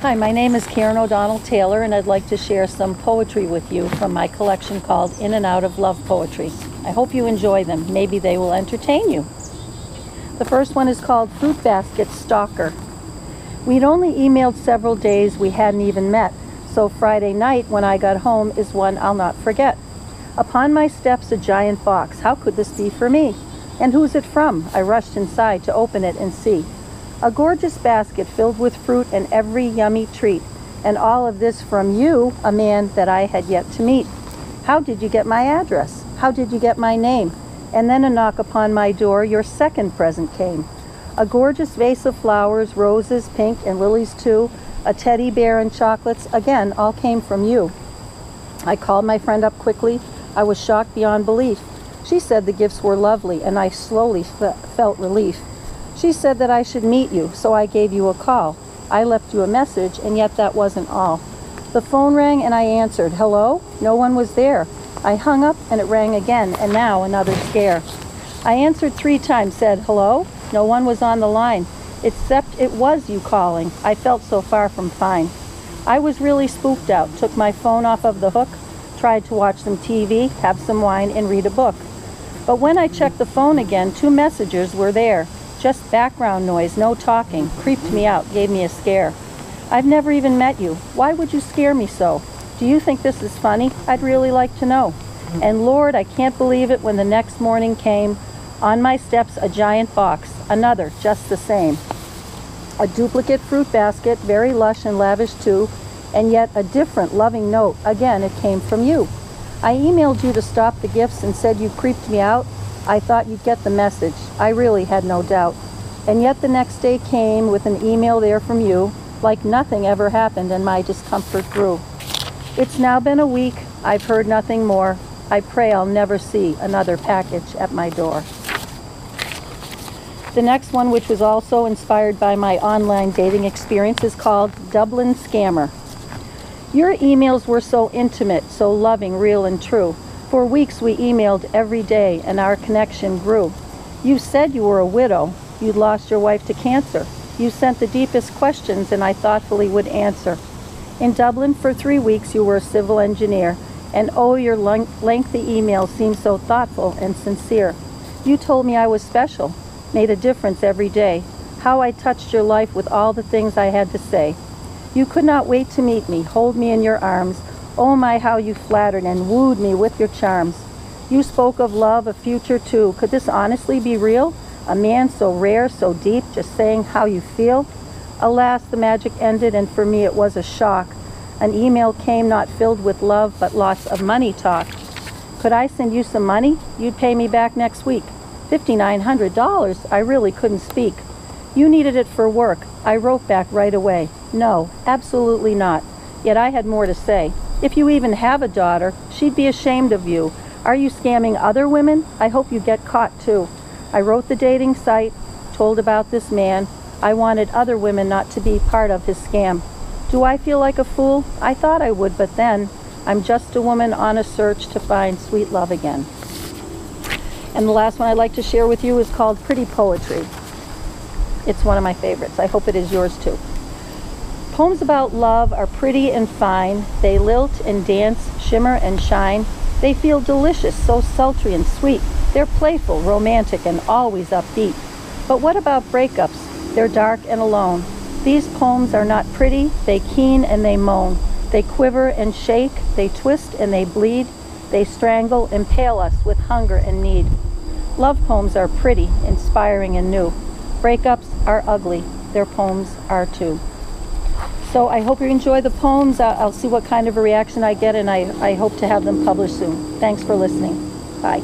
Hi, my name is Karen O'Donnell Taylor, and I'd like to share some poetry with you from my collection called In and Out of Love Poetry. I hope you enjoy them. Maybe they will entertain you. The first one is called Fruit Basket Stalker. We'd only emailed several days, we hadn't even met, so Friday night when I got home is one I'll not forget. Upon my steps a giant box. How could this be for me? And who's it from? I rushed inside to open it and see. A gorgeous basket filled with fruit and every yummy treat. And all of this from you, a man that I had yet to meet. How did you get my address? How did you get my name? And then a knock upon my door, your second present came. A gorgeous vase of flowers, roses, pink, and lilies too, a teddy bear and chocolates, again, all came from you. I called my friend up quickly. I was shocked beyond belief. She said the gifts were lovely, and I slowly felt relief. She said that I should meet you, so I gave you a call. I left you a message, and yet that wasn't all. The phone rang, and I answered. Hello? No one was there. I hung up, and it rang again, and now another scare. I answered 3 times, said hello. No one was on the line, except it was you calling. I felt so far from fine. I was really spooked out, took my phone off of the hook, tried to watch some TV, have some wine, and read a book. But when I checked the phone again, 2 messengers were there. Just background noise, no talking, creeped me out, gave me a scare. I've never even met you. Why would you scare me so? Do you think this is funny? I'd really like to know. And Lord, I can't believe it when the next morning came. On my steps, a giant box, another just the same. A duplicate fruit basket, very lush and lavish too, and yet a different loving note. Again, it came from you. I emailed you to stop the gifts and said you creeped me out. I thought you'd get the message. I really had no doubt. And yet the next day came with an email there from you, like nothing ever happened, and my discomfort grew. It's now been a week. I've heard nothing more. I pray I'll never see another package at my door. The next one, which was also inspired by my online dating experience, is called Dublin Scammer. Your emails were so intimate, so loving, real, and true. For weeks we emailed every day, and our connection grew. You said you were a widow. You'd lost your wife to cancer. You sent the deepest questions, and I thoughtfully would answer. In Dublin for 3 weeks you were a civil engineer, and oh, your lengthy emails seemed so thoughtful and sincere. You told me I was special, made a difference every day, how I touched your life with all the things I had to say. You could not wait to meet me, hold me in your arms. Oh my, how you flattered and wooed me with your charms. You spoke of love, a future too. Could this honestly be real? A man so rare, so deep, just saying how you feel? Alas, the magic ended, and for me it was a shock. An email came not filled with love, but lots of money talk. Could I send you some money? You'd pay me back next week. $5,900, I really couldn't speak. You needed it for work. I wrote back right away. No, absolutely not. Yet I had more to say. If you even have a daughter, she'd be ashamed of you. Are you scamming other women? I hope you get caught too. I wrote the dating site, told about this man. I wanted other women not to be part of his scam. Do I feel like a fool? I thought I would, but then I'm just a woman on a search to find sweet love again. And the last one I'd like to share with you is called Pretty Poetry. It's one of my favorites. I hope it is yours too. Poems about love are pretty and fine. They lilt and dance, shimmer and shine. They feel delicious, so sultry and sweet. They're playful, romantic, and always upbeat. But what about breakups? They're dark and alone. These poems are not pretty. They keen and they moan. They quiver and shake. They twist and they bleed. They strangle, impale us with hunger and need. Love poems are pretty, inspiring, and new. Breakups are ugly. Their poems are too. So I hope you enjoy the poems. I'll see what kind of a reaction I get, and I hope to have them published soon. Thanks for listening. Bye.